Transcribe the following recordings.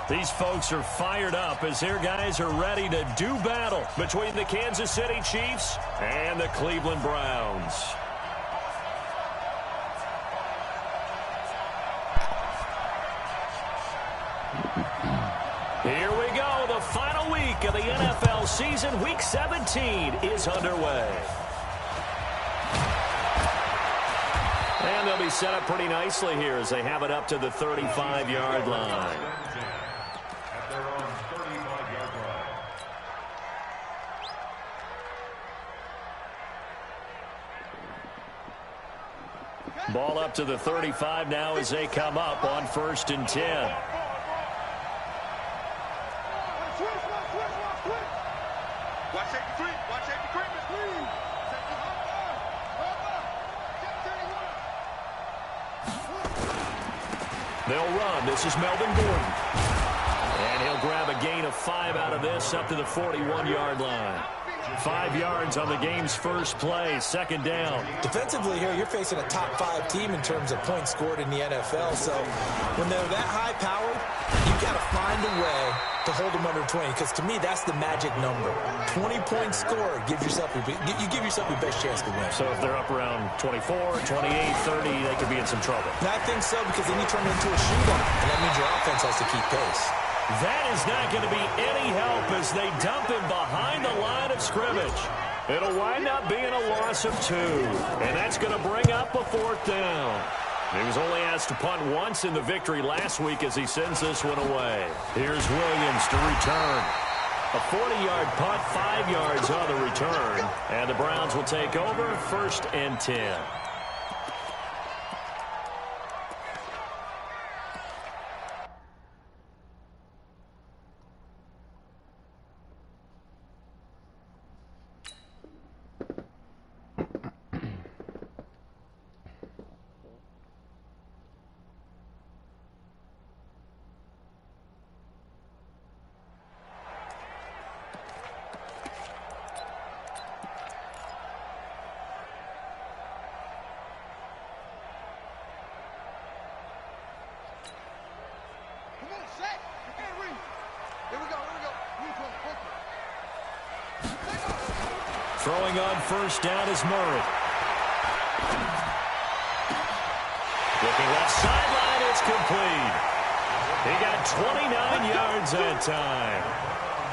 These folks are fired up as their guys are ready to do battle between the Kansas City Chiefs and the Cleveland Browns. Here we go. The final week of the NFL season. Week 17 is underway. And they'll be set up pretty nicely here as they have it up to the 35-yard line. Ball up to the 35 now as they come up on 1st and 10. They'll run. This is Melvin Gordon. And he'll grab a gain of 5 out of this up to the 41-yard line. 5 yards on the game's first play, 2nd down. Defensively here, you're facing a top 5 team in terms of points scored in the NFL. So when they're that high-powered, you've got to find a way to hold them under 20, because to me, that's the magic number. 20 points scored, you give yourself your best chance to win. So if they're up around 24, 28, 30, they could be in some trouble. And I think so, because then you turn it into a shootout, and that means your offense has to keep pace. That is not going to be any help as they dump him behind the line of scrimmage. It'll wind up being a loss of 2, and that's going to bring up a 4th down. He was only asked to punt once in the victory last week as he sends this one away. Here's Williams to return. A 40-yard punt, 5 yards on the return, and the Browns will take over 1st and 10. Throwing on 1st down is Murray. Looking left sideline, it's complete. He got 29 yards that time.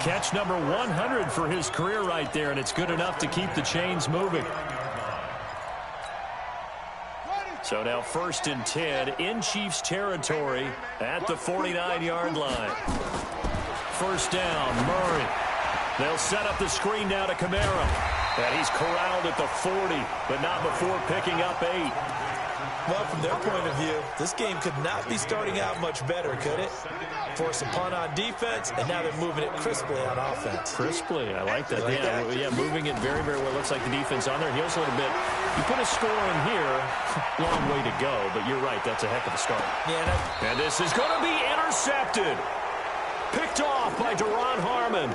Catch number 100 for his career right there, and it's good enough to keep the chains moving. So now 1st and 10 in Chiefs territory at the 49-yard line. 1st down, Murray. They'll set up the screen now to Kamara. And he's corralled at the 40, but not before picking up 8. Well, from their point of view, this game could not be starting out much better, could it? Force a punt on defense, and now they're moving it crisply on offense. Crisply, I like that. Yeah, moving it very, very well. Looks like the defense on their heels a little bit. You put a score in here, long way to go, but you're right, that's a heck of a start. Yeah, and this is going to be intercepted. Picked off by Duron Harmon.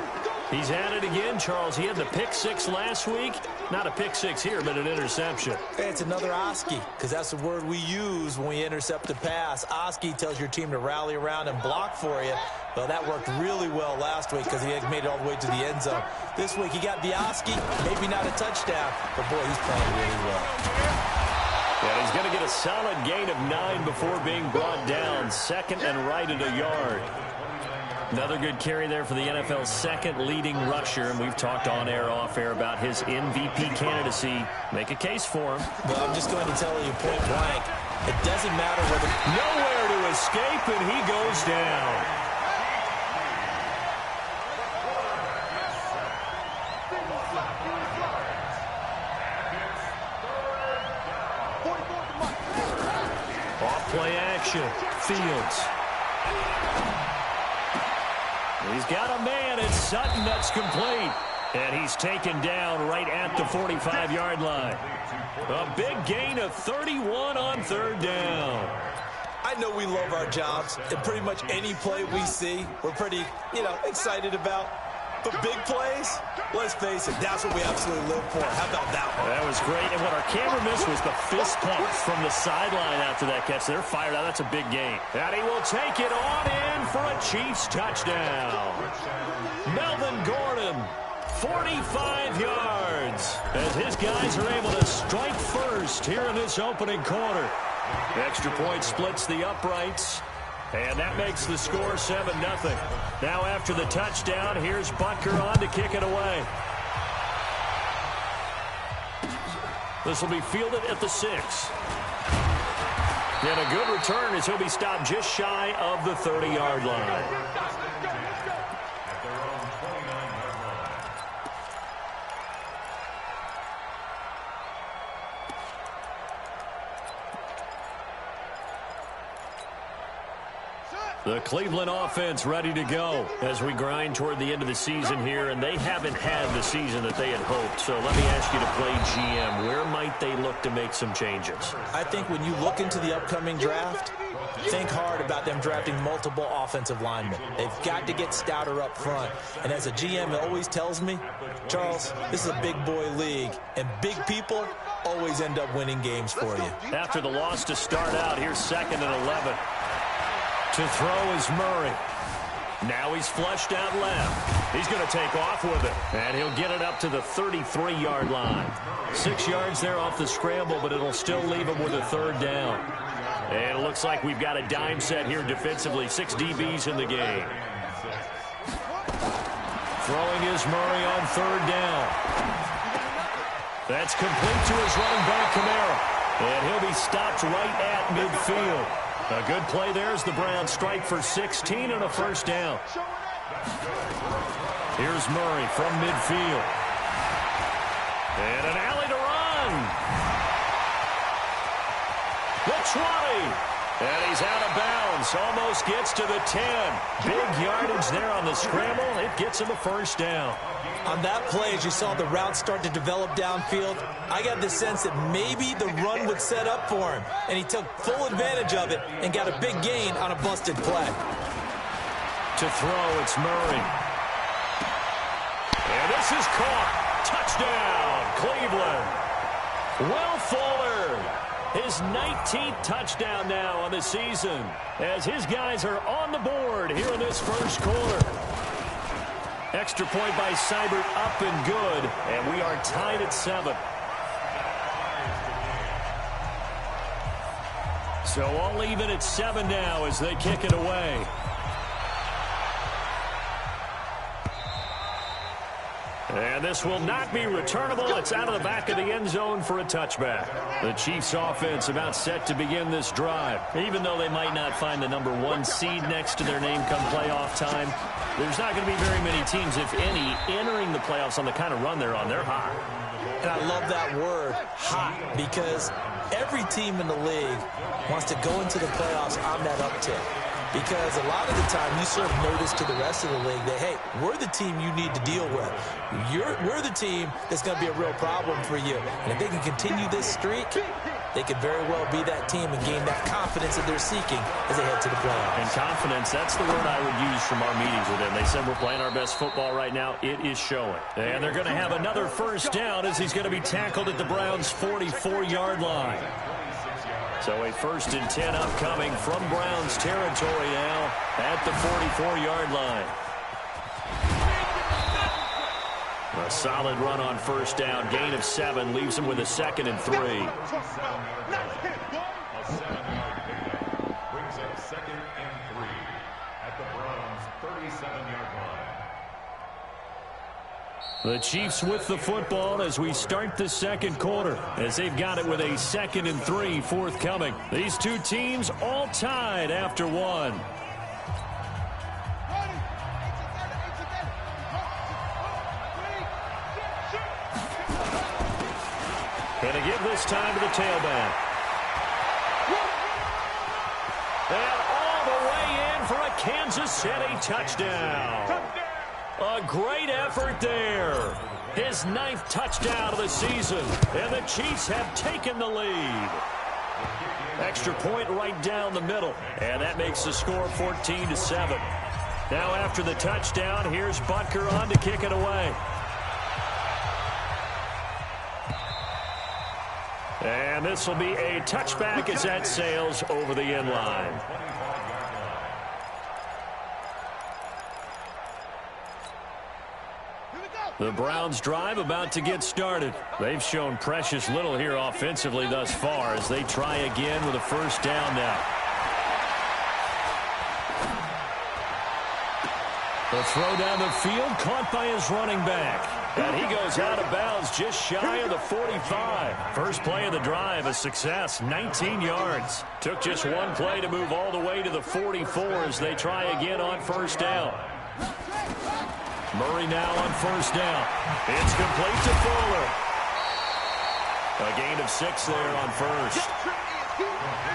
He's at it again, Charles. He had the pick 6 last week. Not a pick 6 here, but an interception. Hey, it's another Oski, because that's the word we use when we intercept a pass. Oski tells your team to rally around and block for you. Well, that worked really well last week because he had made it all the way to the end zone. This week he got the Oski, maybe not a touchdown, but boy, he's playing really well. And he's going to get a solid gain of 9 before being brought down. 2nd and right at a yard. Another good carry there for the NFL's 2nd leading rusher, and we've talked on air, off air about his MVP candidacy. Make a case for him. Well, I'm just going to tell you point blank, it doesn't matter whether... Nowhere to escape, and he goes down. Off play action, Fields. He's got a man, it's Sutton, that's complete. And he's taken down right at the 45-yard line. A big gain of 31 on 3rd down. I know we love our jobs, and pretty much any play we see, we're pretty, excited about. But big plays, let's face it, that's what we absolutely live for. How about that one? That was great. And what our camera missed was the fist pump from the sideline after that catch. They're fired out. That's a big gain. And he will take it on in for a Chiefs touchdown. Melvin Gordon, 45 yards, as his guys are able to strike first here in this opening quarter. Extra point splits the uprights. And that makes the score 7-0. Now after the touchdown, here's Butker on to kick it away. This will be fielded at the 6. And a good return as he'll be stopped just shy of the 30-yard line. The Cleveland offense ready to go as we grind toward the end of the season here, and they haven't had the season that they had hoped. So let me ask you to play GM. Where might they look to make some changes? I think when you look into the upcoming draft, think hard about them drafting multiple offensive linemen. They've got to get stouter up front. And as a GM, it always tells me, Charles, this is a big boy league, and big people always end up winning games for you. After the loss to start out, here's 2nd and 11. To throw is Murray. Now he's flushed out left. He's going to take off with it. And he'll get it up to the 33-yard line. 6 yards there off the scramble, but it'll still leave him with a 3rd down. And it looks like we've got a dime set here defensively. 6 DBs in the game. Throwing is Murray on 3rd down. That's complete to his running back, Kamara. And he'll be stopped right at midfield. A good play there as the Browns strike for 16 and a 1st down. Here's Murray from midfield. And an alley to run. The 20. And he's out of bounds. Almost gets to the 10. Big yardage there on the scramble. It gets him a 1st down. On that play, as you saw the route start to develop downfield, I got the sense that maybe the run would set up for him. And he took full advantage of it and got a big gain on a busted play. To throw, it's Murray. And this is caught. Touchdown, Cleveland. Will Fuller, his 19th touchdown now on the season, as his guys are on the board here in this 1st quarter. Extra point by Seibert, up and good, and we are tied at 7. So all even at 7 now as they kick it away. And this will not be returnable. It's out of the back of the end zone for a touchback. The Chiefs offense about set to begin this drive. Even though they might not find the number 1 seed next to their name come playoff time, there's not going to be very many teams, if any, entering the playoffs on the kind of run they're on. They're hot. And I love that word, hot, because every team in the league wants to go into the playoffs on that uptick. Because a lot of the time you serve notice to the rest of the league that, hey, we're the team you need to deal with. We're the team that's going to be a real problem for you. And if they can continue this streak, they could very well be that team and gain that confidence that they're seeking as they head to the playoffs. And confidence, that's the word I would use from our meetings with them. They said we're playing our best football right now. It is showing. And they're going to have another 1st down as he's going to be tackled at the Browns' 44-yard line. So a 1st and 10 upcoming from Browns territory now at the 44-yard line. A solid run on 1st down. Gain of 7 leaves him with a 2nd and 3. Brings up 2nd and 3 at the Browns' 37-yard line. The Chiefs with the football as we start the 2nd quarter, as they've got it with a 2nd and 3 forthcoming. These two teams all tied after 1. Going to give this time to the tailback. And all the way in for a Kansas City touchdown. A great effort there. His 9th touchdown of the season. And the Chiefs have taken the lead. Extra point right down the middle. And that makes the score 14-7. Now after the touchdown, here's Butker on to kick it away. And this will be a touchback as that sails over the end line. The Browns drive about to get started. They've shown precious little here offensively thus far as they try again with a first down now. The throw down the field caught by his running back. And he goes out of bounds just shy of the 45. First play of the drive, a success, 19 yards. Took just one play to move all the way to the 44 as they try again on first down. Murray now on first down. It's complete to Fuller. A gain of 6 there on first.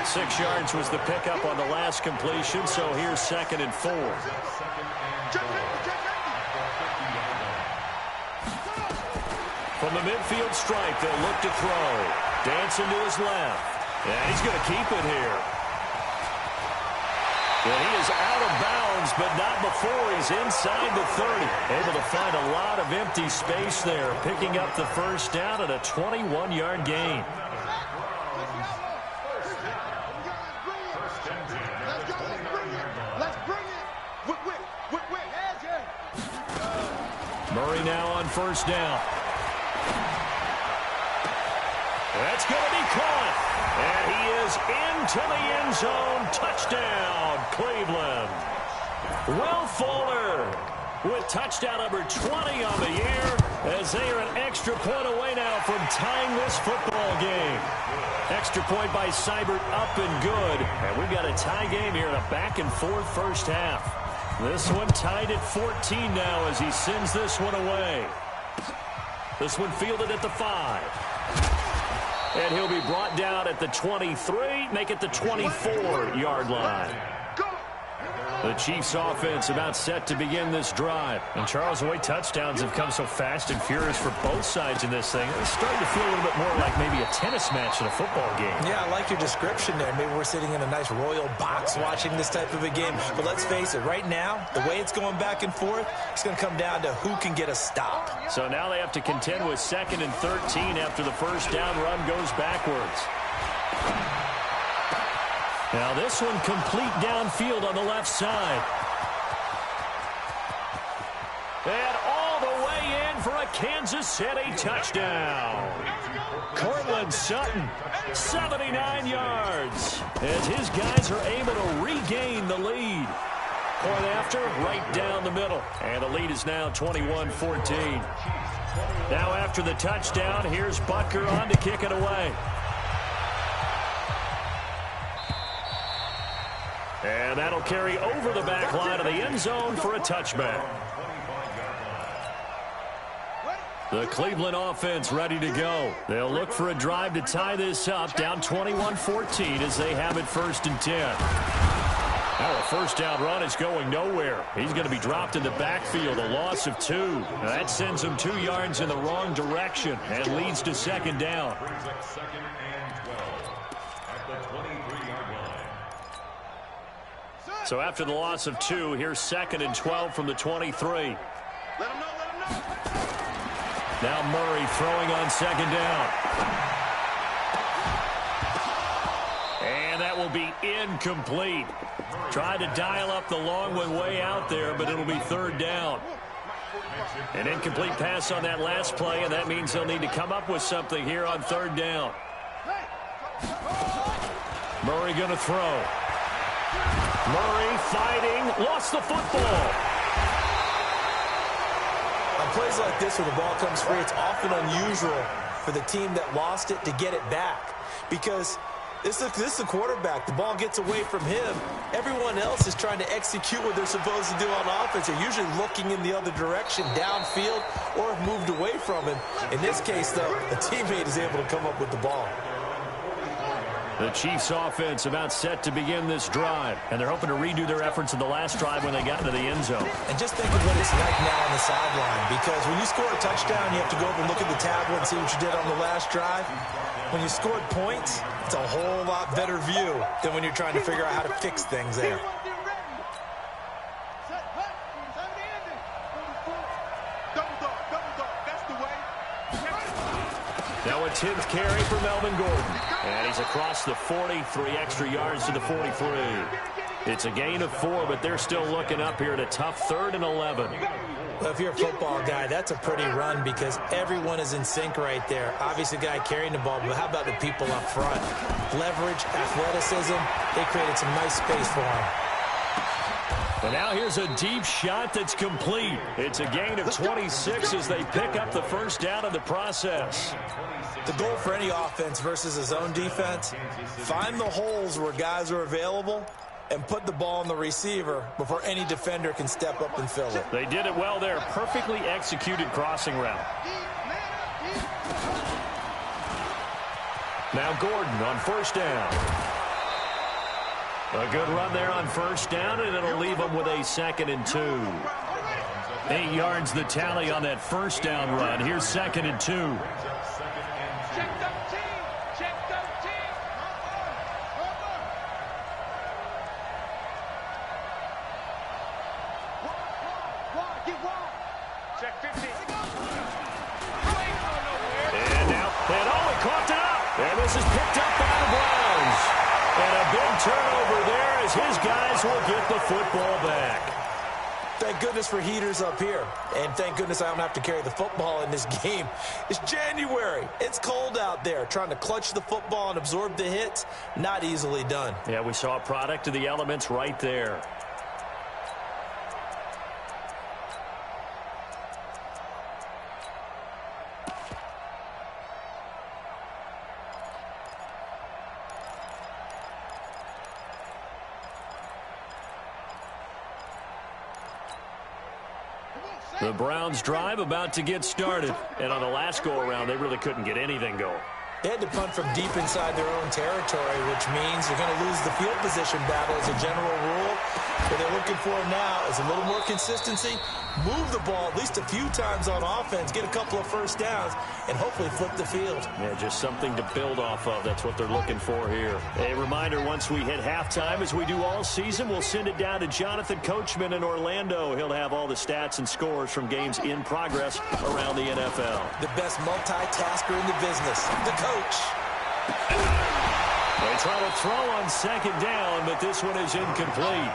6 yards was the pickup on the last completion, so here's 2nd and 4. From the midfield stripe, they'll look to throw. Dancing to his left. And he's going to keep it here. And he is out of bounds, but not before he's inside the 30. Able to find a lot of empty space there, picking up the first down at a 21-yard gain. Murray now on first down. That's going to be caught. And he is into the end zone. Touchdown, Cleveland. Will Fuller with touchdown number 20 on the year as they are an extra point away now from tying this football game. Extra point by Seibert up and good. And we've got a tie game here in a back-and-forth first half. This one tied at 14 now as he sends this one away. This one fielded at the 5. And he'll be brought down at the 23, make it the 24-yard line. The Chiefs offense about set to begin this drive. And Charles, the way touchdowns have come so fast and furious for both sides in this thing, it's starting to feel a little bit more like maybe a tennis match in a football game. Yeah, I like your description there. Maybe we're sitting in a nice royal box watching this type of a game. But let's face it, right now, the way it's going back and forth, it's going to come down to who can get a stop. So now they have to contend with 2nd and 13 after the first down run goes backwards. Now this one complete downfield on the left side. And all the way in for a Kansas City touchdown. Cortland Sutton, 79 yards. As his guys are able to regain the lead. Point after, right down the middle. And the lead is now 21-14. Now after the touchdown, here's Butker on to kick it away. And that'll carry over the back line of the end zone for a touchback. The Cleveland offense ready to go. They'll look for a drive to tie this up, down 21-14 as they have it 1st and 10. Now a first down run is going nowhere. He's going to be dropped in the backfield, a loss of 2. Now that sends him 2 yards in the wrong direction and leads to 2nd down. So after the loss of 2, here's 2nd and 12 from the 23. Now Murray throwing on 2nd down. And that will be incomplete. Tried to dial up the long one way out there, but it'll be 3rd down. An incomplete pass on that last play, and that means they'll need to come up with something here on 3rd down. Murray going to throw. Murray fighting, lost the football. On plays like this where the ball comes free, it's often unusual for the team that lost it to get it back. Because this is the quarterback. The ball gets away from him. Everyone else is trying to execute what they're supposed to do on offense. They're usually looking in the other direction, downfield, or have moved away from him. In this case, though, a teammate is able to come up with the ball. The Chiefs offense about set to begin this drive, and they're hoping to redo their efforts in the last drive when they got into the end zone. And just think of what it's like now on the sideline, because when you score a touchdown, you have to go over and look at the tablet and see what you did on the last drive. When you scored points, it's a whole lot better view than when you're trying to figure out how to fix things there. a 10th carry for Melvin Gordon. And he's across the 40, 3 extra yards to the 43. It's a gain of 4, but they're still looking up here at a tough 3rd and 11. Well, if you're a football guy, that's a pretty run because everyone is in sync right there. Obviously, the guy carrying the ball, but how about the people up front? Leverage, athleticism, they created some nice space for him. And now here's a deep shot that's complete. It's a gain of 26 as they pick up the first down in the process. The goal for any offense versus a zone defense, find the holes where guys are available and put the ball on the receiver before any defender can step up and fill it. They did it well there. Perfectly executed crossing route. Now Gordon on first down. A good run there on first down, and it'll leave them with a 2nd and 2. 8 yards the tally on that first down run. Here's 2nd and 2. Check 13. Check 13. Check 15. And now, he caught it up. And this is picked up by the Browns. And a big turnover there as his guys will get the football back. Thank goodness for heaters up here. And thank goodness I don't have to carry the football in this game. It's January. It's cold out there. Trying to clutch the football and absorb the hits, not easily done. Yeah, we saw a product of the elements right there. The Browns drive about to get started. And on the last go-around, they really couldn't get anything going. They had to punt from deep inside their own territory, which means you're going to lose the field position battle as a general rule. What they're looking for now is a little more consistency, move the ball at least a few times on offense, get a couple of first downs, and hopefully flip the field. Yeah, just something to build off of. That's what they're looking for here. A reminder, once we hit halftime, as we do all season, we'll send it down to Jonathan Coachman in Orlando. He'll have all the stats and scores from games in progress around the NFL. The best multitasker in the business, the coach. They try to throw on 2nd down, but this one is incomplete.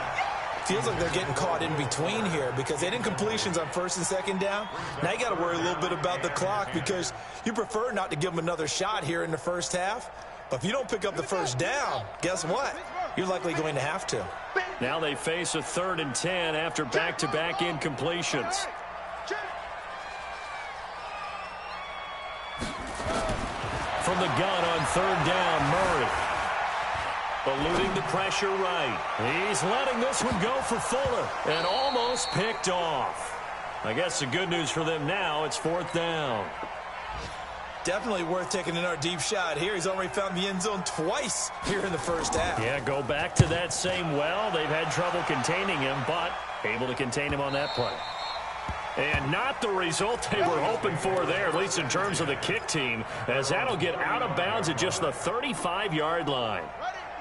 Feels like they're getting caught in between here because they did incompletions on 1st and 2nd down. Now you got to worry a little bit about the clock because you prefer not to give them another shot here in the first half. But if you don't pick up the first down, guess what? You're likely going to have to. Now they face a 3rd and 10 after back-to-back incompletions. From the gun on 3rd down, Murray. Eluding the pressure right. He's letting this one go for Fuller. And almost picked off. I guess the good news for them now, it's 4th down. Definitely worth taking in our deep shot here. He's already found the end zone twice here in the first half. Yeah, go back to that same well. They've had trouble containing him, but able to contain him on that play. And not the result they were hoping for there, at least in terms of the kick team, as that'll get out of bounds at just the 35-yard line.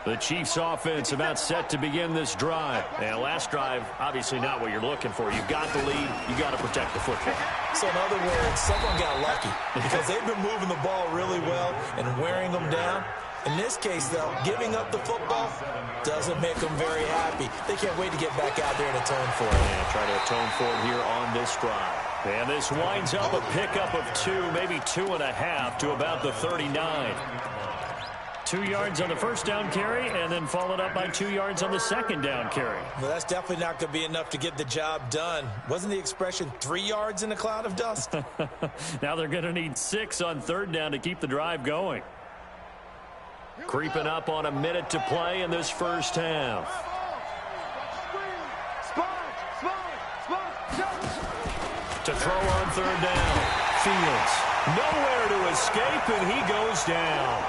The Chiefs offense about set to begin this drive. And last drive, obviously not what you're looking for. You've got the lead. You got to protect the football. So in other words, someone got lucky because they've been moving the ball really well and wearing them down. In this case, though, giving up the football doesn't make them very happy. They can't wait to get back out there and atone for it. And try to atone for it here on this drive. And this winds up a pickup of 2, maybe 2.5 to about the 39. 2 yards on the first down carry, and then followed up by 2 yards on the second down carry. Well, that's definitely not going to be enough to get the job done. Wasn't the expression 3 yards in a cloud of dust? Now they're going to need 6 on 3rd down to keep the drive going. Creeping up on a minute to play in this first half. To throw on 3rd down. Fields nowhere to escape, and he goes down.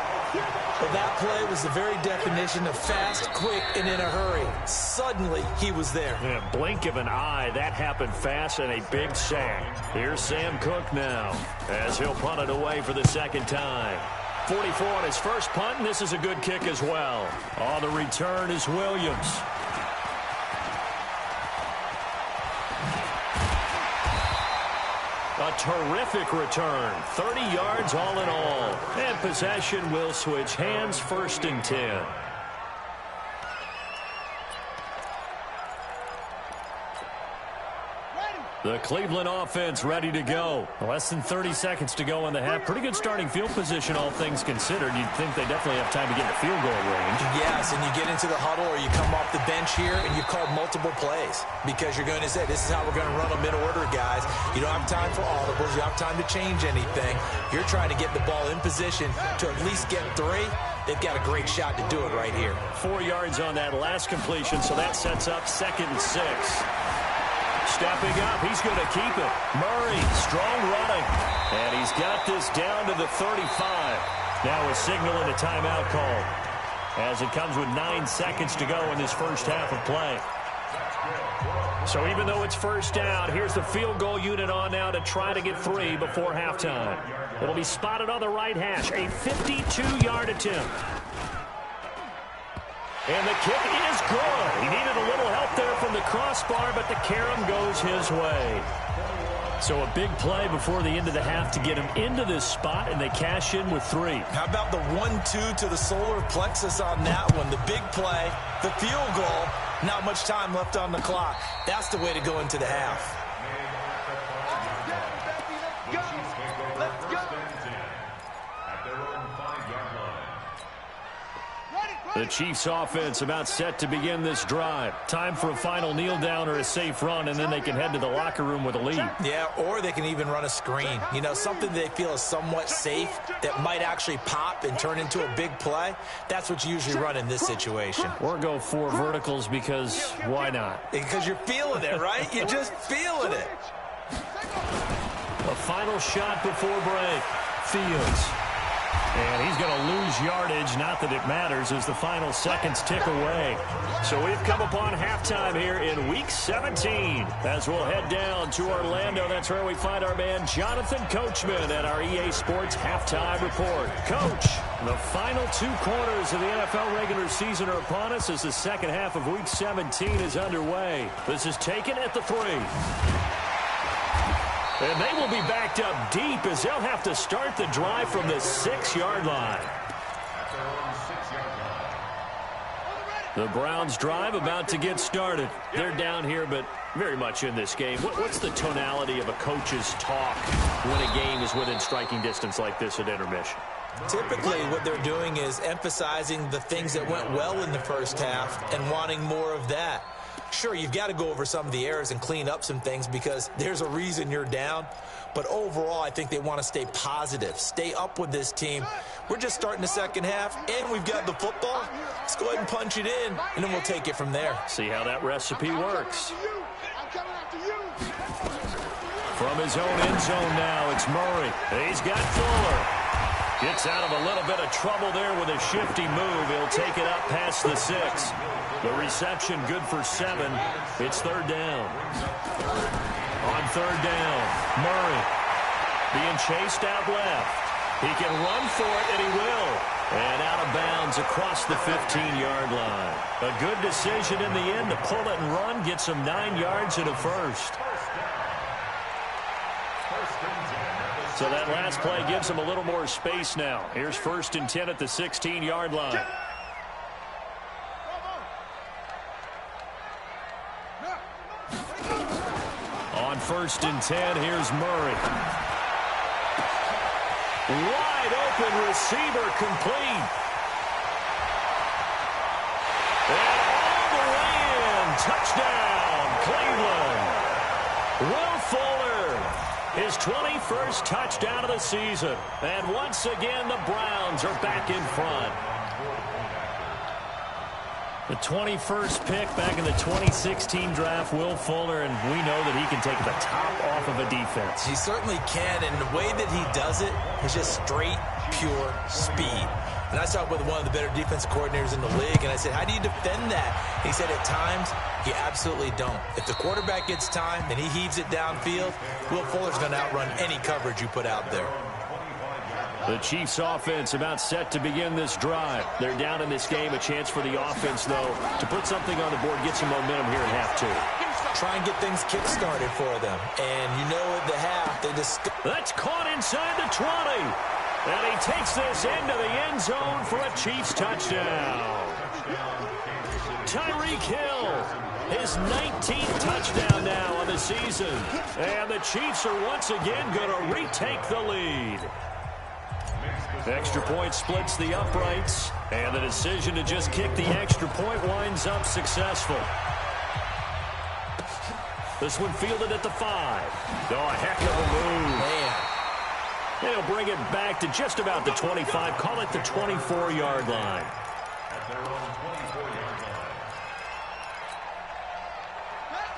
Well, that play was the very definition of fast, quick, and in a hurry. Suddenly, he was there. Yeah, blink of an eye, that happened fast and a big sack. Here's Sam Cook now as he'll punt it away for the second time. 44 on his first punt, and this is a good kick as well. On the return is Williams. A terrific return. 30 yards all in all. And possession will switch hands, 1st and 10. The Cleveland offense ready to go. Less than 30 seconds to go in the half. Pretty good starting field position, all things considered. You'd think they definitely have time to get in field goal range. Yes, and you get into the huddle or you come off the bench here and you call multiple plays because you're going to say, this is how we're going to run them in order, guys. You don't have time for audibles. You don't have time to change anything. You're trying to get the ball in position to at least get 3. They've got a great shot to do it right here. 4 yards on that last completion, so that sets up 2nd and 6. Stepping up, he's going to keep it. Murray, strong running. And he's got this down to the 35. Now a signal and a timeout call as it comes with 9 seconds to go in this first half of play. So even though it's first down, here's the field goal unit on now to try to get 3 before halftime. It'll be spotted on the right hash, a 52-yard attempt. And the kick is good. He needed a little help there from the crossbar, but the carom goes his way. So a big play before the end of the half to get him into this spot, and they cash in with 3. How about the 1-2 to the solar plexus on that one? The big play, the field goal, not much time left on the clock. That's the way to go into the half. The Chiefs offense about set to begin this drive. Time for a final kneel down or a safe run, and then they can head to the locker room with a lead. Yeah, or they can even run a screen. You know, something they feel is somewhat safe that might actually pop and turn into a big play. That's what you usually run in this situation. Or go 4 verticals because why not? Because you're feeling it, right? You're just feeling it. A final shot before break. Fields. And he's going to lose yardage, not that it matters, as the final seconds tick away. So we've come upon halftime here in Week 17. As we'll head down to Orlando, that's where we find our man Jonathan Coachman at our EA Sports Halftime Report. Coach, the final 2 quarters of the NFL regular season are upon us as the second half of Week 17 is underway. This is taken at the 3. And they will be backed up deep as they'll have to start the drive from the 6-yard line. The Browns drive about to get started. They're down here, but very much in this game. What's the tonality of a coach's talk when a game is within striking distance like this at intermission? Typically, what they're doing is emphasizing the things that went well in the first half and wanting more of that. Sure, you've got to go over some of the errors and clean up some things because there's a reason you're down. But overall, I think they want to stay positive, stay up with this team. We're just starting the second half, and we've got the football. Let's go ahead and punch it in, and then we'll take it from there. See how that recipe works. From his own end zone now, it's Murray. He's got Fuller. Gets out of a little bit of trouble there with a shifty move. He'll take it up past the 6. The reception good for 7. It's 3rd down. On 3rd down, Murray being chased out left. He can run for it, and he will. And out of bounds across the 15-yard line. A good decision in the end to pull it and run, get some 9 yards and a first. So that last play gives him a little more space now. Here's 1st and 10 at the 16-yard line. On 1st and 10, here's Murray. Wide open receiver complete. And all the way in. Touchdown, Cleveland. Will Fuller, his 21st touchdown of the season. And once again, the Browns are back in front. The 21st pick back in the 2016 draft, Will Fuller, and we know that he can take the top off of a defense. He certainly can, and the way that he does it is just straight, pure speed. And I talked with one of the better defensive coordinators in the league, and I said, how do you defend that? He said, at times, you absolutely don't. If the quarterback gets time and he heaves it downfield, Will Fuller's going to outrun any coverage you put out there. The Chiefs offense about set to begin this drive. They're down in this game. A chance for the offense, though, to put something on the board, get some momentum here in half 2. try and get things kick-started for them. And you know at the half, they just... That's caught inside the 20. And he takes this into the end zone for a Chiefs touchdown. Tyreek Hill, his 19th touchdown now on the season. And the Chiefs are once again going to retake the lead. Extra point splits the uprights, and the decision to just kick the extra point winds up successful. This one fielded at the 5. Oh, a heck of a move. Man. They'll bring it back to just about the 25. Call it the 24-yard line.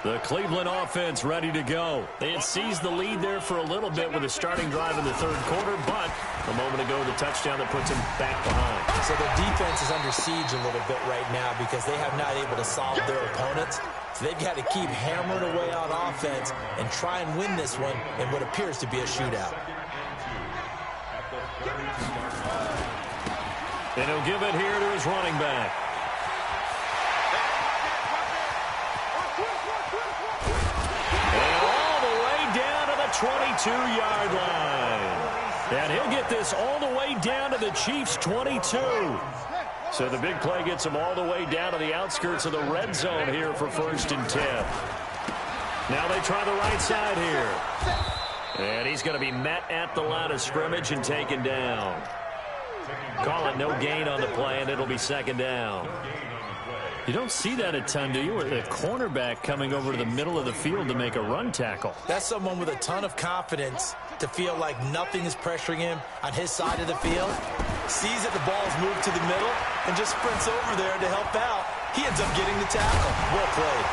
The Cleveland offense ready to go. They had seized the lead there for a little bit with a starting drive in the third quarter, but a moment ago, the touchdown that puts them back behind. So their defense is under siege a little bit right now because they have not able to solve their opponents. So they've got to keep hammering away on offense and try and win this one in what appears to be a shootout. And he'll give it here to his running back. And all the way down to the 22-yard line. And he'll get this all the way down to the Chiefs' 22. So the big play gets him all the way down to the outskirts of the red zone here for 1st and 10. Now they try the right side here. And he's going to be met at the line of scrimmage and taken down. Call it no gain on the play, and it'll be 2nd down. You don't see that a ton, do you? A cornerback coming over to the middle of the field to make a run tackle. That's someone with a ton of confidence to feel like nothing is pressuring him on his side of the field. Sees that the ball's moved to the middle and just sprints over there to help out. He ends up getting the tackle. Well played.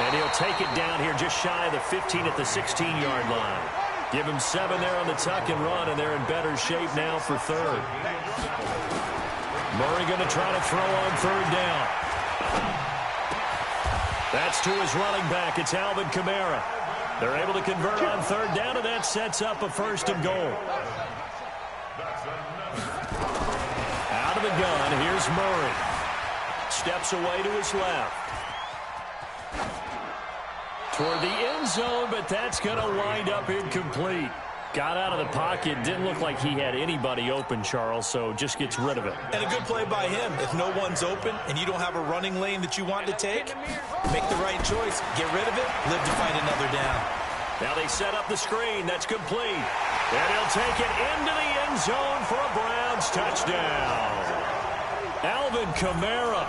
And he'll take it down here just shy of the 15 at the 16-yard line. Give him 7 there on the tuck and run, and they're in better shape now for 3rd. Murray going to try to throw on 3rd down. That's to his running back. It's Alvin Kamara. They're able to convert on 3rd down, and that sets up a 1st and goal. Out of the gun, here's Murray. Steps away to his left. Toward the end zone, but that's going to wind up incomplete. Got out of the pocket. Didn't look like he had anybody open, Charles, so just gets rid of it. And a good play by him. If no one's open and you don't have a running lane that you want to take, make the right choice. Get rid of it. Live to find another down. Now they set up the screen. That's complete. And he'll take it into the end zone for a Browns touchdown. Alvin Kamara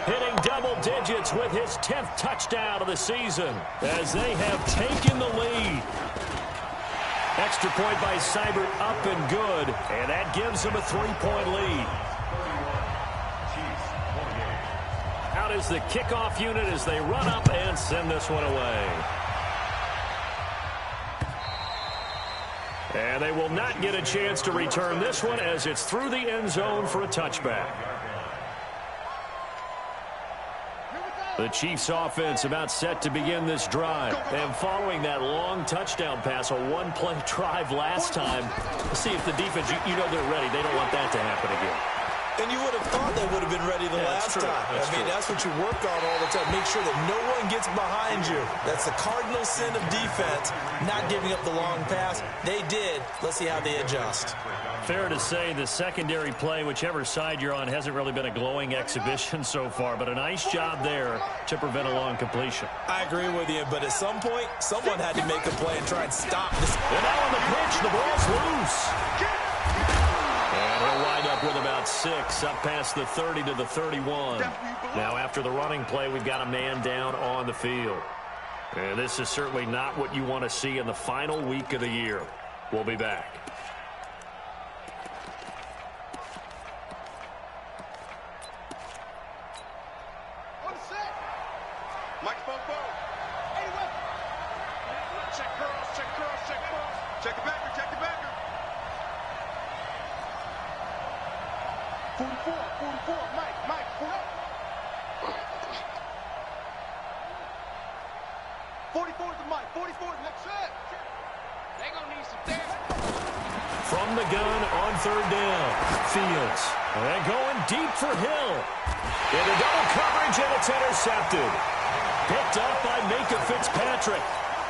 hitting double digits with his 10th touchdown of the season as they have taken the lead. Extra point by Seibert up and good, and that gives them a 3-point lead. Out is the kickoff unit as they run up and send this one away. And they will not get a chance to return this one as it's through the end zone for a touchback. The Chiefs offense about set to begin this drive. And following that long touchdown pass, a one-play drive last time, let's see if the defense, you know they're ready. They don't want that to happen again. And you would have thought they would have been ready the last time. I mean, that's what you work on all the time. Make sure that no one gets behind you. That's the cardinal sin of defense, not giving up the long pass. They did. Let's see how they adjust. Fair to say the secondary play, whichever side you're on, hasn't really been a glowing exhibition so far, but a nice job there to prevent a long completion. I agree with you, but at some point, someone had to make a play and try and stop this. And now on the pitch, the ball's loose. And he'll wind up with about 6, up past the 30 to the 31. Now after the running play, we've got a man down on the field. And this is certainly not what you want to see in the final week of the year. We'll be back. Check the backer, check the backer. 44, Mike, pull up. 44 is the Mike, 44 is next set. They gonna need some therapy. From the gun on 3rd down, Fields. And going deep for Hill. Into double coverage, and it's intercepted. Picked off by Minkah Fitzpatrick.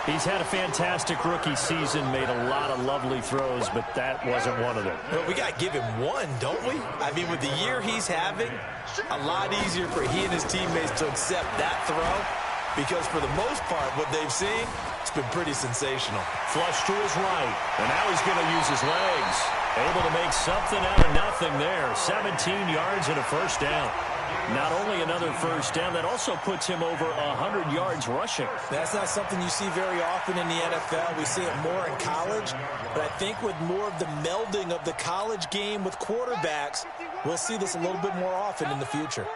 He's had a fantastic rookie season, made a lot of lovely throws, but that wasn't one of them. Well, we got to give him one, don't we? I mean, with the year he's having, a lot easier for he and his teammates to accept that throw, because for the most part, what they've seen, it's been pretty sensational. Flush to his right, and now he's going to use his legs. Able to make something out of nothing there. 17 yards and a first down. Not only another first down, that also puts him over 100 yards rushing. That's not something you see very often in the NFL. We see it more in college, but I think with more of the melding of the college game with quarterbacks, we'll see this a little bit more often in the future.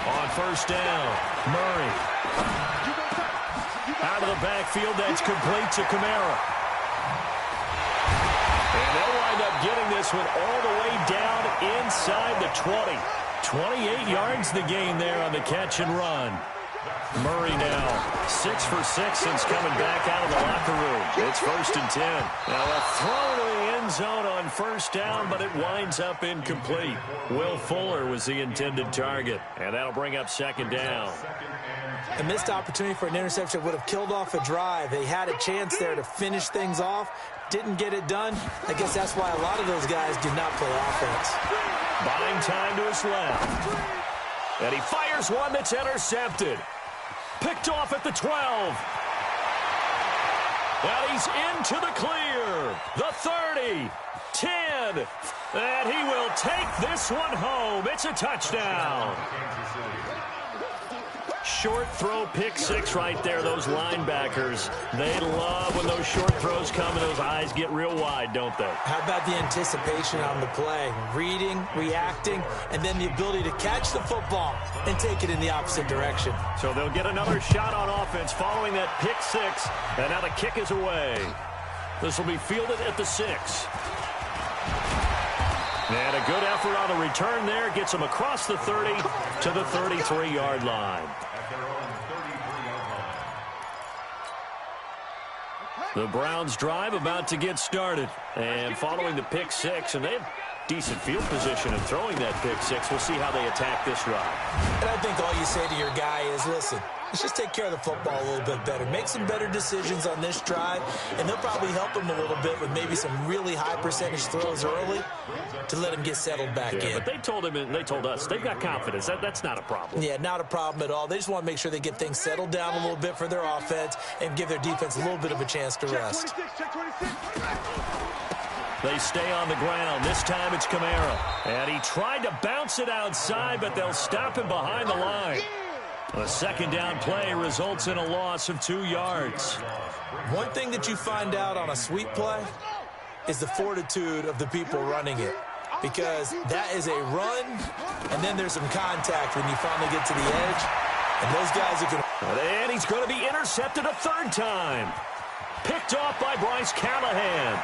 On first down, Murray. Out of the backfield, that's complete to Kamara. And they'll wind up getting this one all the way down inside the 20. 28 yards the gain there on the catch and run. Murray now 6 for 6 since coming back out of the locker room. It's 1st and 10. Now a throw to the end zone on first down, but it winds up incomplete. Will Fuller was the intended target, and that'll bring up 2nd down. A missed opportunity for an interception would have killed off a drive. They had a chance there to finish things off. Didn't get it done. I guess that's why a lot of those guys do not play offense. Buying time to his left. And he fires one that's intercepted. Picked off at the 12. And he's into the clear. The 30. 10. And he will take this one home. It's a touchdown. Short throw, pick six right there. Those linebackers, they love when those short throws come and those eyes get real wide, don't they? How about the anticipation on the play? Reading, reacting, and then the ability to catch the football and take it in the opposite direction. So they'll get another shot on offense following that pick six, and now the kick is away. This will be fielded at the 6. And a good effort on the return there. Gets him across the 30 to the 33-yard line. The Browns drive about to get started. And following the pick six, and they have decent field position in throwing that pick six. We'll see how they attack this drive. And I think all you say to your guy is, listen, let's just take care of the football a little bit better. Make some better decisions on this drive, and they'll probably help him a little bit with maybe some really high percentage throws early to let him get settled back in. But they told him, and they told us, they've got confidence. That's not a problem. Yeah, not a problem at all. They just want to make sure they get things settled down a little bit for their offense and give their defense a little bit of a chance to rest. They stay on the ground. This time it's Kamara. And he tried to bounce it outside, but they'll stop him behind the line. A second down play results in a loss of 2 yards. One thing that you find out on a sweep play is the fortitude of the people running it. Because that is a run, and then there's some contact when you finally get to the edge. And those guys are going to... And he's going to be intercepted a third time. Picked off by Bryce Callahan.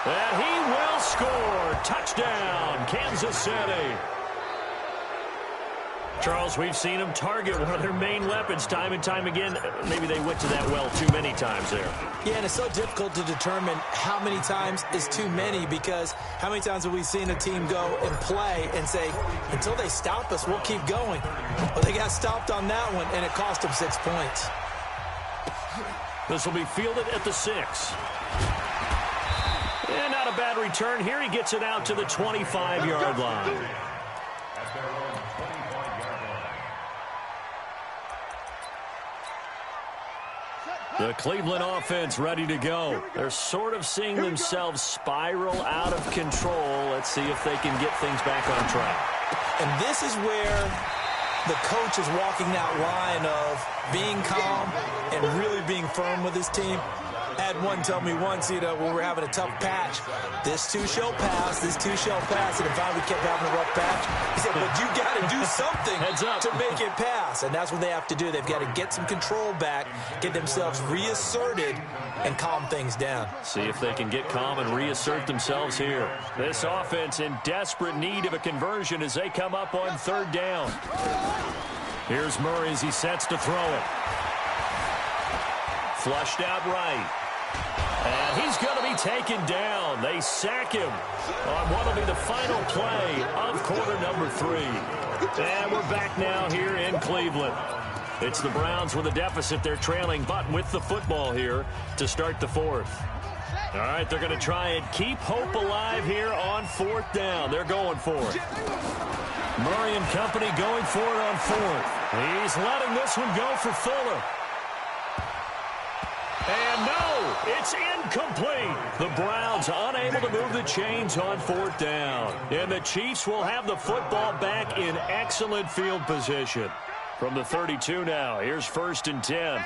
And he will score. Touchdown, Kansas City. Charles, we've seen them target one of their main weapons time and time again. Maybe they went to that well too many times there. Yeah, and it's so difficult to determine how many times is too many, because how many times have we seen a team go and play and say, until they stop us, we'll keep going. Well, they got stopped on that one, and it cost them 6 points. This will be fielded at the 6. And not a bad return here. He gets it out to the 25-yard line. The Cleveland offense ready to go. They're sort of seeing themselves spiral out of control. Let's see if they can get things back on track. And this is where the coach is walking that line of being calm and really being firm with his team. I had one tell me once, when we were having a tough patch, this too shall pass, this too shall pass, and finally we kept having a rough patch. He said, but you got to do something to make it pass, and that's what they have to do. They've got to get some control back, get themselves reasserted, and calm things down. See if they can get calm and reassert themselves here. This offense in desperate need of a conversion as they come up on third down. Here's Murray as he sets to throw it. Flushed out right. And he's going to be taken down. They sack him on what will be the final play of quarter number 3. And we're back now here in Cleveland. It's the Browns with a deficit. They're trailing, but with the football here to start the 4th. All right, they're going to try and keep hope alive here on 4th down. They're going for it. Murray and company going for it on 4th. He's letting this one go for Fuller. And no, it's incomplete. The Browns unable to move the chains on 4th down. And the Chiefs will have the football back in excellent field position. From the 32 now, here's 1st and 10.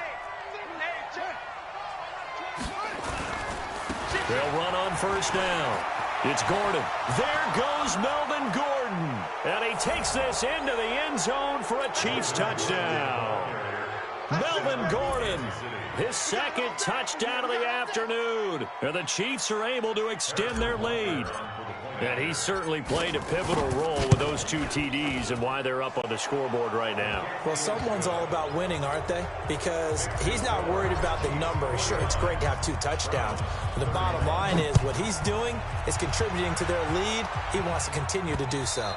They'll run on 1st down. It's Gordon. There goes Melvin Gordon. And he takes this into the end zone for a Chiefs touchdown. Melvin Gordon, his 2nd touchdown of the afternoon. And the Chiefs are able to extend their lead. And he certainly played a pivotal role with those 2 TDs and why they're up on the scoreboard right now. Well, someone's all about winning, aren't they? Because he's not worried about the number. Sure, it's great to have 2 touchdowns. But the bottom line is what he's doing is contributing to their lead. He wants to continue to do so.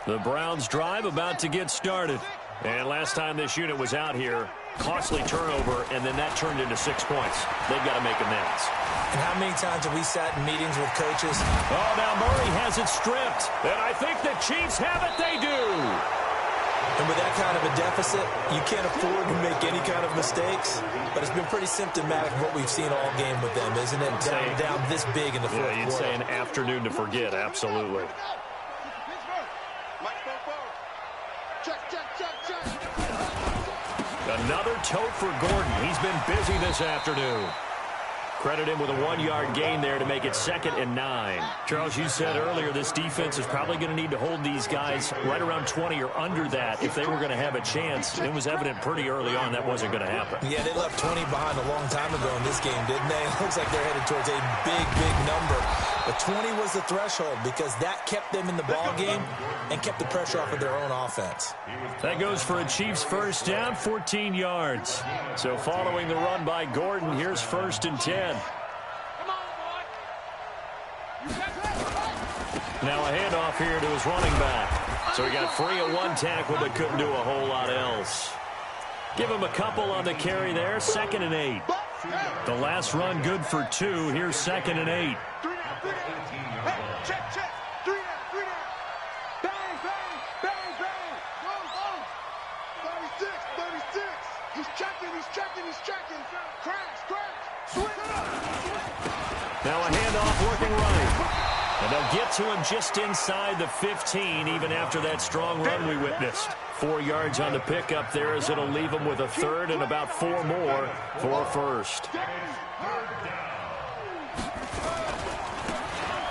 The Browns drive about to get started. And last time this unit was out here, costly turnover, and then that turned into 6 points. They've got to make amends. And how many times have we sat in meetings with coaches? Oh, now Murray has it stripped. And I think the Chiefs have it. They do. And with that kind of a deficit, you can't afford to make any kind of mistakes. But it's been pretty symptomatic of what we've seen all game with them, isn't it? Down this big in the fourth quarter. You'd say an afternoon to forget, absolutely. Another tote for Gordon. He's been busy this afternoon. Credit him with a 1-yard gain there to make it 2nd and 9. Charles, you said earlier this defense is probably going to need to hold these guys right around 20 or under that if they were going to have a chance. It was evident pretty early on that wasn't going to happen. Yeah, they left 20 behind a long time ago in this game, didn't they? It looks like they're headed towards a big, big number. But 20 was the threshold because that kept them in the ball game and kept the pressure off of their own offense. That goes for a Chiefs 1st down, 14 yards. So following the run by Gordon, here's 1st and 10. Now a handoff here to his running back. So he got free of 1 tackle but couldn't do a whole lot else. Give him a couple on the carry there, 2nd and 8. The last run good for 2. Here's 2nd and 8. Check. 3 down. Bang. Go. 36. He's checking. Crash. Swing. Now a handoff working right. And they'll get to him just inside the 15 even after that strong run we witnessed. 4 yards on the pickup there as it'll leave him with a 3rd and about 4 more for a 1st.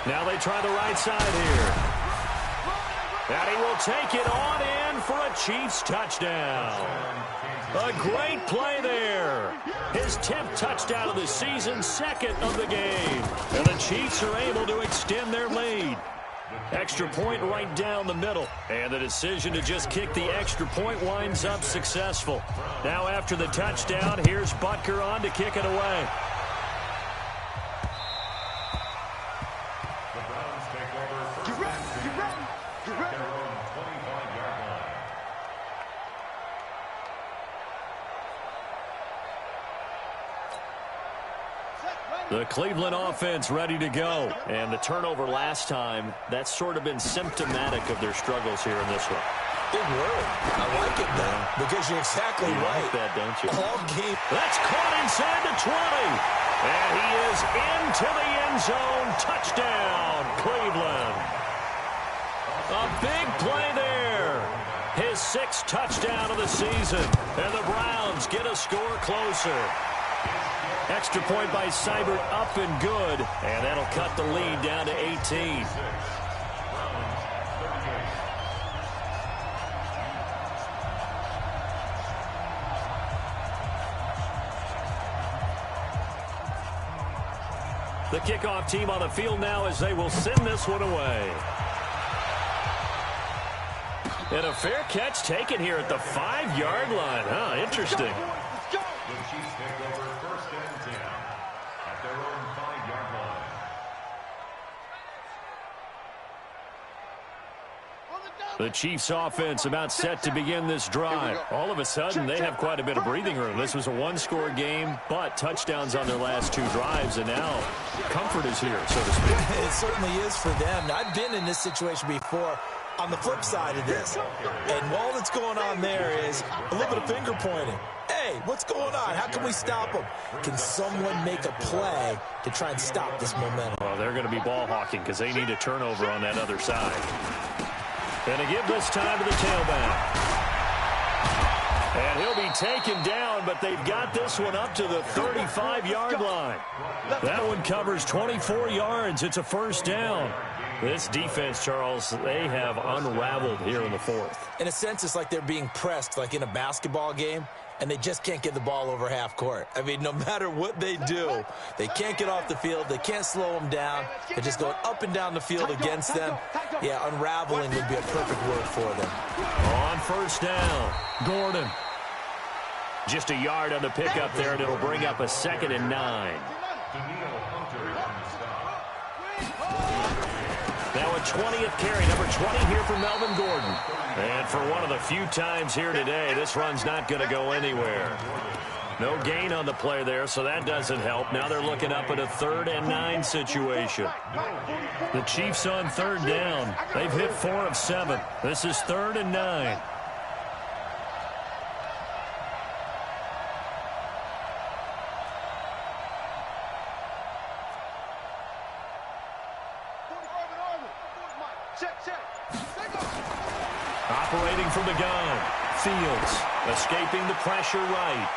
Now they try the right side here. And he will take it on in for a Chiefs touchdown. A great play there. His 10th touchdown of the season, 2nd of the game. And the Chiefs are able to extend their lead. Extra point right down the middle. And the decision to just kick the extra point winds up successful. Now after the touchdown, here's Butker on to kick it away. The Cleveland offense ready to go. And the turnover last time, that's sort of been symptomatic of their struggles here in this one. Big word. I like it now because you're exactly right. Like that, don't you? All game. That's caught inside the 20. And he is into the end zone. Touchdown, Cleveland. A big play there. His 6th touchdown of the season. And the Browns get a score closer. Extra point by Seibert up and good. And that'll cut the lead down to 18. The kickoff team on the field now as they will send this one away. And a fair catch taken here at the 5-yard line. Huh, interesting. The Chiefs take over 1st and 10 at their own 5-yard line. The Chiefs offense about set to begin this drive. All of a sudden, they have quite a bit of breathing room. This was a one-score game, but touchdowns on their last 2 drives, and now comfort is here, so to speak. It certainly is for them. I've been in this situation before on the flip side of this. And all that's going on there is a little bit of finger pointing. Hey, what's going on? How can we stop them? Can someone make a play to try and stop this momentum? Well, they're going to be ball hawking because they need a turnover on that other side. And to give this time to the tailback. And he'll be taken down, but they've got this one up to the 35-yard line. That one covers 24 yards. It's a 1st down. This defense, Charles, they have unraveled here in the 4th. In a sense, it's like they're being pressed, like in a basketball game, and they just can't get the ball over half court. I mean, no matter what they do, they can't get off the field. They can't slow them down. They're just going up and down the field against them. Yeah, unraveling would be a perfect word for them. On 1st down, Gordon. Just a yard on the pickup there, and it'll bring up a 2nd and 9. Now a 20th carry, number 20 here for Melvin Gordon. And for one of the few times here today, this run's not going to go anywhere. No gain on the play there, so that doesn't help. Now they're looking up at a 3rd and 9 situation. The Chiefs on 3rd down. They've hit 4 of 7. This is 3rd and 9. Operating from the gun. Fields escaping the pressure right.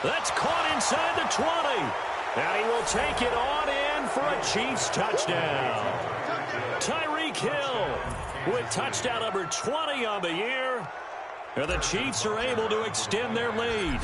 That's caught inside the 20. And he will take it on in for a Chiefs touchdown. Tyreek Hill with touchdown number 20 on the year. And the Chiefs are able to extend their lead.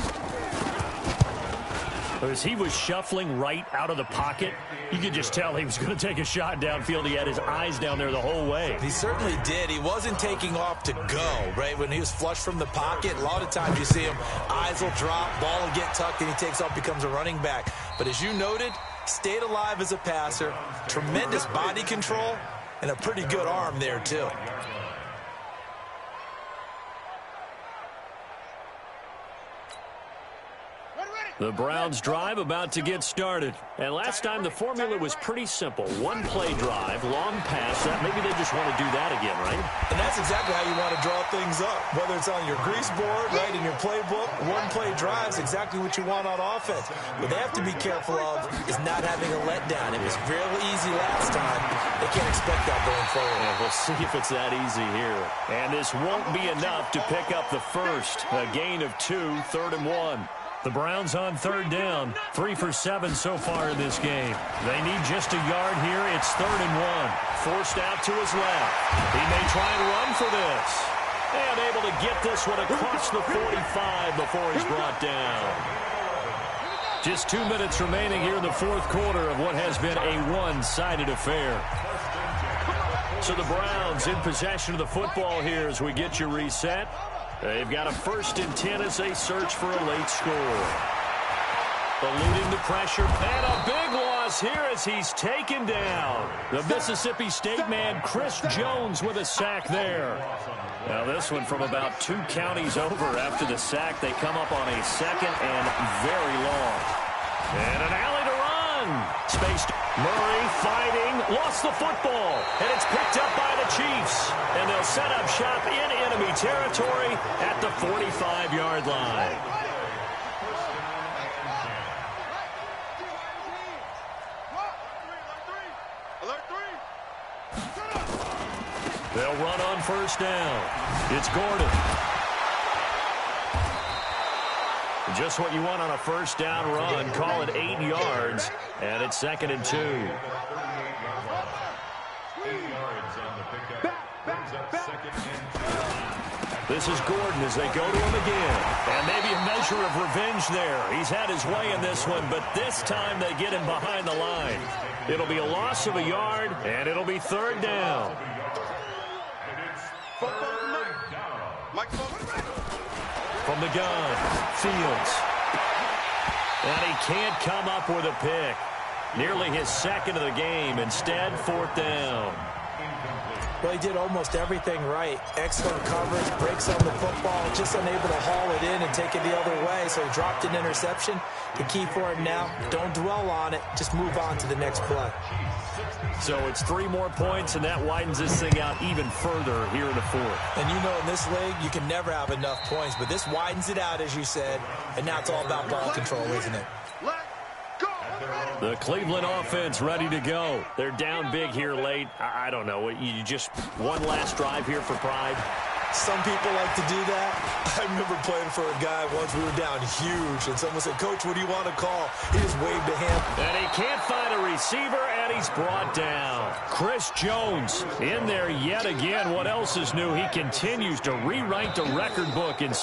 As he was shuffling right out of the pocket, you could just tell he was going to take a shot downfield. He had his eyes down there the whole way. He certainly did. He wasn't taking off to go, right? When he was flush from the pocket, a lot of times you see him, eyes will drop, ball will get tucked, and he takes off, becomes a running back. But as you noted, stayed alive as a passer, tremendous body control, and a pretty good arm there, too. The Browns drive about to get started. And last time the formula was pretty simple. One play drive, long pass. Maybe they just want to do that again, right? And that's exactly how you want to draw things up. Whether it's on your grease board, right, in your playbook, one play drive is exactly what you want on offense. What they have to be careful of is not having a letdown. It was real easy last time. They can't expect that going forward. Yeah, we'll see if it's that easy here. And this won't be enough to pick up the first. A gain of 2, 3rd and 1. The Browns on 3rd down, 3 for 7 so far in this game. They need just a yard here. It's 3rd and 1. Forced out to his left. He may try and run for this. And able to get this one across the 45 before he's brought down. Just 2 minutes remaining here in the 4th quarter of what has been a one-sided affair. So the Browns in possession of the football here as we get you reset. They've got a 1st and 10 as they search for a late score. Eluding the pressure, and a big loss here as he's taken down. The Mississippi State man, Chris Jones, with a sack there. Now this one from about 2 counties over after the sack. They come up on a 2nd and very long. And an alley to run. Spaced. Murray fighting, lost the football, and it's picked up by the Chiefs. And they'll set up shop in enemy territory at the 45-yard line. They'll run on 1st down. It's Gordon. Just what you want on a 1st down run. Call it 8 yards, and it's 2nd and 2. 8 yards on the pickup. Brings up 2nd and 2. This is Gordon as they go to him again. And maybe a measure of revenge there. He's had his way in this one, but this time they get him behind the line. It'll be a loss of a yard, and it'll be 3rd down. And it's 3rd from the gun. Fields. And he can't come up with a pick. Nearly his second of the game. Instead, 4th down. Well, he did almost everything right. Excellent coverage, breaks on the football, just unable to haul it in and take it the other way, so he dropped an interception. The key for him now, don't dwell on it, just move on to the next play. So it's 3 more points, and that widens this thing out even further here in the 4th. And you know, in this league, you can never have enough points, but this widens it out, as you said, and now it's all about ball control, isn't it? The Cleveland offense ready to go. They're down big here late. I don't know. You just one last drive here for pride? Some people like to do that. I remember playing for a guy once. We were down huge, and someone said, "Coach, what do you want to call?" He just waved a hand. And he can't find a receiver, and he's brought down. Chris Jones in there yet again. What else is new? He continues to rewrite the record book in